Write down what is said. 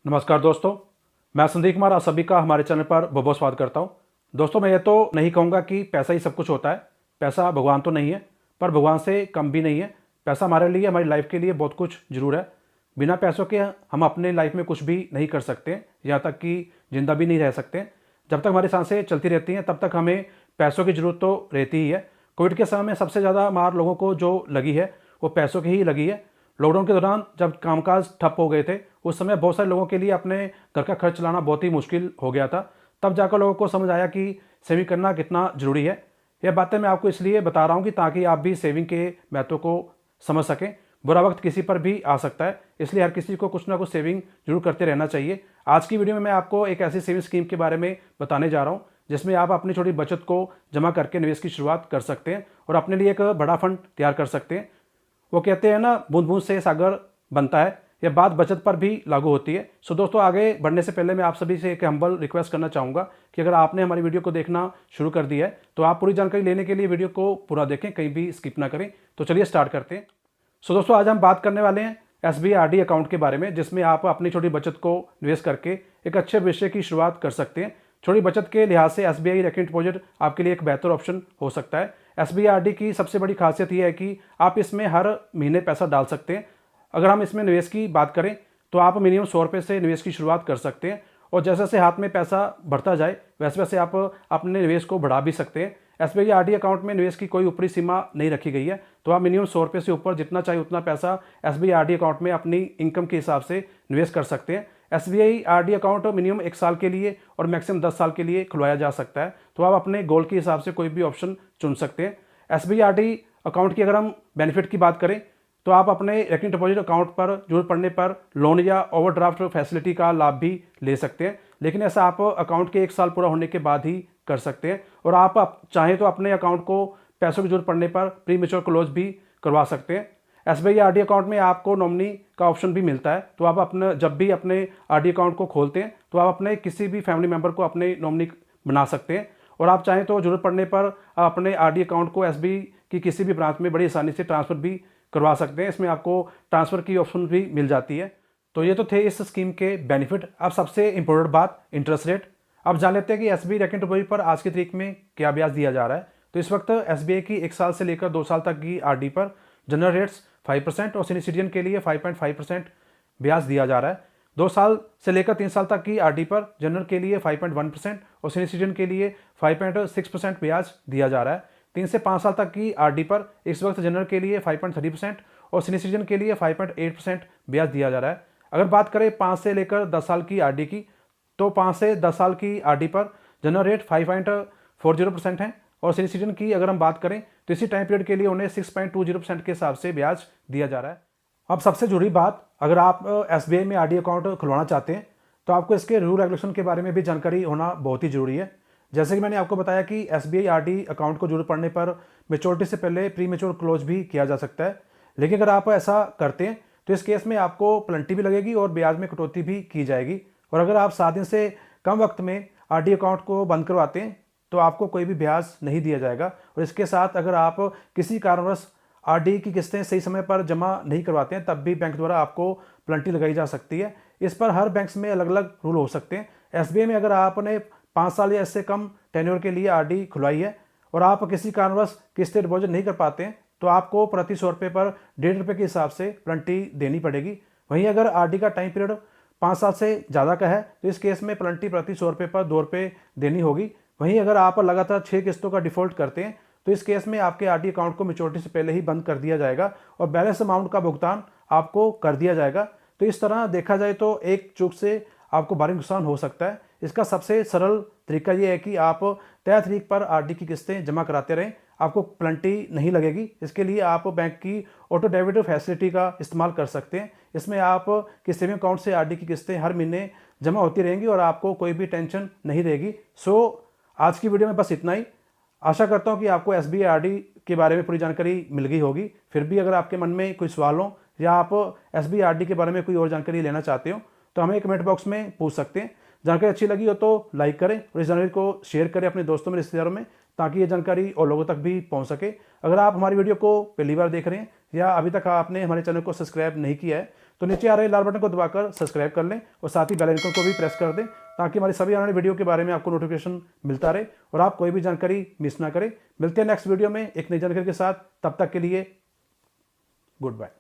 नमस्कार दोस्तों, मैं संदीप कुमार आप सभी का हमारे चैनल पर बहुत बहुत स्वागत करता हूं। दोस्तों, मैं ये तो नहीं कहूँगा कि पैसा ही सब कुछ होता है। पैसा भगवान तो नहीं है, पर भगवान से कम भी नहीं है। पैसा हमारे लिए, हमारी लाइफ के लिए बहुत कुछ जरूर है। बिना पैसों के हम अपने लाइफ में कुछ भी नहीं कर सकते, यहाँ तक कि जिंदा भी नहीं रह सकते। जब तक हमारी सांसें चलती रहती हैं तब तक हमें पैसों की जरूरत तो रहती ही है। कोविड के समय में सबसे ज़्यादा मार लोगों को जो लगी है वो पैसों की ही लगी है। लॉकडाउन के दौरान जब कामकाज ठप हो गए थे, उस समय बहुत सारे लोगों के लिए अपने घर का खर्च चलाना बहुत ही मुश्किल हो गया था। तब जाकर लोगों को समझ आया कि सेविंग करना कितना ज़रूरी है। यह बातें मैं आपको इसलिए बता रहा हूँ कि ताकि आप भी सेविंग के महत्व को समझ सकें। बुरा वक्त किसी पर भी आ सकता है, इसलिए हर किसी को कुछ ना कुछ सेविंग जरूर करते रहना चाहिए। आज की वीडियो में मैं आपको एक ऐसी सेविंग स्कीम के बारे में बताने जा रहा हूँ जिसमें आप अपनी छोटी बचत को जमा करके निवेश की शुरुआत कर सकते हैं और अपने लिए एक बड़ा फंड तैयार कर सकते हैं। वो कहते हैं ना, बूंद बूंद से सागर बनता है। यह बात बचत पर भी लागू होती है। सो दोस्तों, आगे बढ़ने से पहले मैं आप सभी से एक हम्बल रिक्वेस्ट करना चाहूँगा कि अगर आपने हमारी वीडियो को देखना शुरू कर दिया है तो आप पूरी जानकारी लेने के लिए वीडियो को पूरा देखें, कहीं भी स्किप ना करें। तो चलिए स्टार्ट करते हैं। सो दोस्तों, आज हम बात करने वाले हैं SBI RD अकाउंट के बारे में, जिसमें आप अपनी छोटी बचत को निवेश करके एक अच्छे भविष्य की शुरुआत कर सकते हैं। छोटी बचत के लिहाज से SBI रेकरिंग डिपॉजिट आपके लिए एक बेहतर ऑप्शन हो सकता है। SBI RD की सबसे बड़ी खासियत यह है कि आप इसमें हर महीने पैसा डाल सकते हैं। अगर हम इसमें निवेश की बात करें तो आप मिनिमम 100 रुपये से निवेश की शुरुआत कर सकते हैं और जैसे जैसे हाथ में पैसा बढ़ता जाए वैसे वैसे आप अपने निवेश को बढ़ा भी सकते हैं। SBI RD अकाउंट में निवेश की कोई ऊपरी सीमा नहीं रखी गई है, तो आप मिनिमम 100 रुपये से ऊपर जितना चाहिए उतना पैसा SBI RD अकाउंट में अपनी इनकम के हिसाब से निवेश कर सकते हैं। SBI RD अकाउंट मिनिमम 1 साल के लिए और मैक्सिमम 10 साल के लिए खुलवाया जा सकता है, तो आप अपने गोल के हिसाब से कोई भी ऑप्शन चुन सकते हैं। SBI RD अकाउंट की अगर हम बेनिफिट की बात करें तो आप अपने रेकरिंग डिपॉजिट अकाउंट पर जरूरत पड़ने पर लोन या ओवरड्राफ्ट फैसिलिटी का लाभ भी ले सकते हैं, लेकिन ऐसा आप अकाउंट के 1 साल पूरा होने के बाद ही कर सकते हैं। और आप चाहें तो अपने अकाउंट को पैसों की जरूरत पड़ने पर प्री मेच्योर क्लोज भी करवा सकते हैं। SBI RD अकाउंट में आपको नॉमिनी का ऑप्शन भी मिलता है, तो आप अपने जब भी अपने RD अकाउंट को खोलते हैं तो आप अपने किसी भी फैमिली मेम्बर को अपने नॉमिनी बना सकते हैं। और आप चाहें तो जरूरत पड़ने पर आप अपने RD अकाउंट को SBI की किसी भी ब्रांच में बड़ी आसानी से ट्रांसफ़र भी करवा सकते हैं। इसमें आपको ट्रांसफ़र की ऑप्शन भी मिल जाती है। तो ये तो थे इस स्कीम के बेनिफिट। अब सबसे इंपॉर्टेंट बात, इंटरेस्ट रेट। अब जान लेते हैं कि SBI रेकरिंग डिपॉजिट पर आज की तारीख में क्या ब्याज दिया जा रहा है। तो इस वक्त SBI की 1 साल से लेकर 2 साल तक की RD पर जनरल रेट्स 5% और सीनियर सिटीजन के लिए 5.5% ब्याज दिया जा रहा है। 2 साल से लेकर 3 साल तक की RD पर जनरल के लिए 5.1% और सीनियर सिटीजन के लिए 5.6% ब्याज दिया जा रहा है। 3 से 5 साल तक की RD पर इस वक्त जनरल के लिए 5.3% और सीनियर सिटीजन के लिए 5.8% ब्याज दिया जा रहा है। अगर बात करें 5 से लेकर 10 साल की RD की, तो 5 से 10 साल की RD पर जनरल रेट 5.40% है और सीनियर सिटीजन की अगर हम बात करें तो इसी टाइम पीरियड के लिए उन्हें 6.20% के हिसाब से ब्याज दिया जा रहा है। अब सबसे जरूरी बात, अगर आप SBI में RD अकाउंट खुलवाना चाहते हैं तो आपको इसके रूल रेगुलेशन के बारे में भी जानकारी होना बहुत ही जरूरी है। जैसे कि मैंने आपको बताया कि SBI RD अकाउंट को जरूरत पड़ने पर मेच्योरिटी से पहले प्री मेच्योर क्लोज भी किया जा सकता है, लेकिन अगर आप ऐसा करते हैं तो इस केस में आपको पेनल्टी भी लगेगी और ब्याज में कटौती भी की जाएगी। और अगर आप 7 दिन से कम वक्त में RD अकाउंट को बंद करवाते हैं तो आपको कोई भी ब्याज नहीं दिया जाएगा। और इसके साथ अगर आप किसी कारणवश RD की किस्तें सही समय पर जमा नहीं करवाते हैं तब भी बैंक द्वारा आपको पेनल्टी लगाई जा सकती है। इस पर हर बैंक में अलग अलग रूल हो सकते हैं। SBI में अगर आपने 5 साल या इससे कम टेन्योर के लिए RD खुलवाई है और आप किसी कारणवश किस्तें डिपॉजिट नहीं कर पाते हैं तो आपको प्रति 100 रुपये पर 1.5 रुपये के हिसाब से पेनल्टी देनी पड़ेगी। वहीं अगर RD का टाइम पीरियड 5 साल से ज़्यादा का है तो इस केस में पेनल्टी प्रति 100 रुपये पर 2 रुपये देनी होगी। वहीं अगर आप लगातार 6 किस्तों का डिफॉल्ट करते हैं तो इस केस में आपके RD अकाउंट को मैच्योरिटी से पहले ही बंद कर दिया जाएगा और बैलेंस अमाउंट का भुगतान आपको कर दिया जाएगा। तो इस तरह देखा जाए तो एक चूक से आपको भारी नुकसान हो सकता है। इसका सबसे सरल तरीका यह है कि आप तय तारीख पर RD की किस्तें जमा कराते रहें, आपको पेनल्टी नहीं लगेगी। इसके लिए आप बैंक की ऑटो डेबिट फैसिलिटी का इस्तेमाल कर सकते हैं। इसमें आप कि सेविंग अकाउंट से RD की किस्तें हर महीने जमा होती रहेंगी और आपको कोई भी टेंशन नहीं रहेगी। आज की वीडियो में बस इतना ही। आशा करता हूँ कि आपको SBI RD के बारे में पूरी जानकारी मिल गई होगी। फिर भी अगर आपके मन में कोई सवाल हो या आप SBI RD के बारे में कोई और जानकारी लेना चाहते हो तो हमें कमेंट बॉक्स में पूछ सकते हैं। जानकारी अच्छी लगी हो तो लाइक करें और इस जानकारी को शेयर करें अपने दोस्तों में, रिश्तेदारों में, ताकि ये जानकारी और लोगों तक भी पहुंच सके। अगर आप हमारी वीडियो को पहली बार देख रहे हैं या अभी तक आपने हमारे चैनल को सब्सक्राइब नहीं किया है तो नीचे आ रहे लाल बटन को दबाकर सब्सक्राइब कर लें और साथ ही बेल आइकन को भी प्रेस कर दें, ताकि हमारी सभी आने वाली वीडियो के बारे में आपको नोटिफिकेशन मिलता रहे और आप कोई भी जानकारी मिस ना करें। मिलते हैं नेक्स्ट वीडियो में एक नई जानकारी के साथ, तब तक के लिए गुड बाय।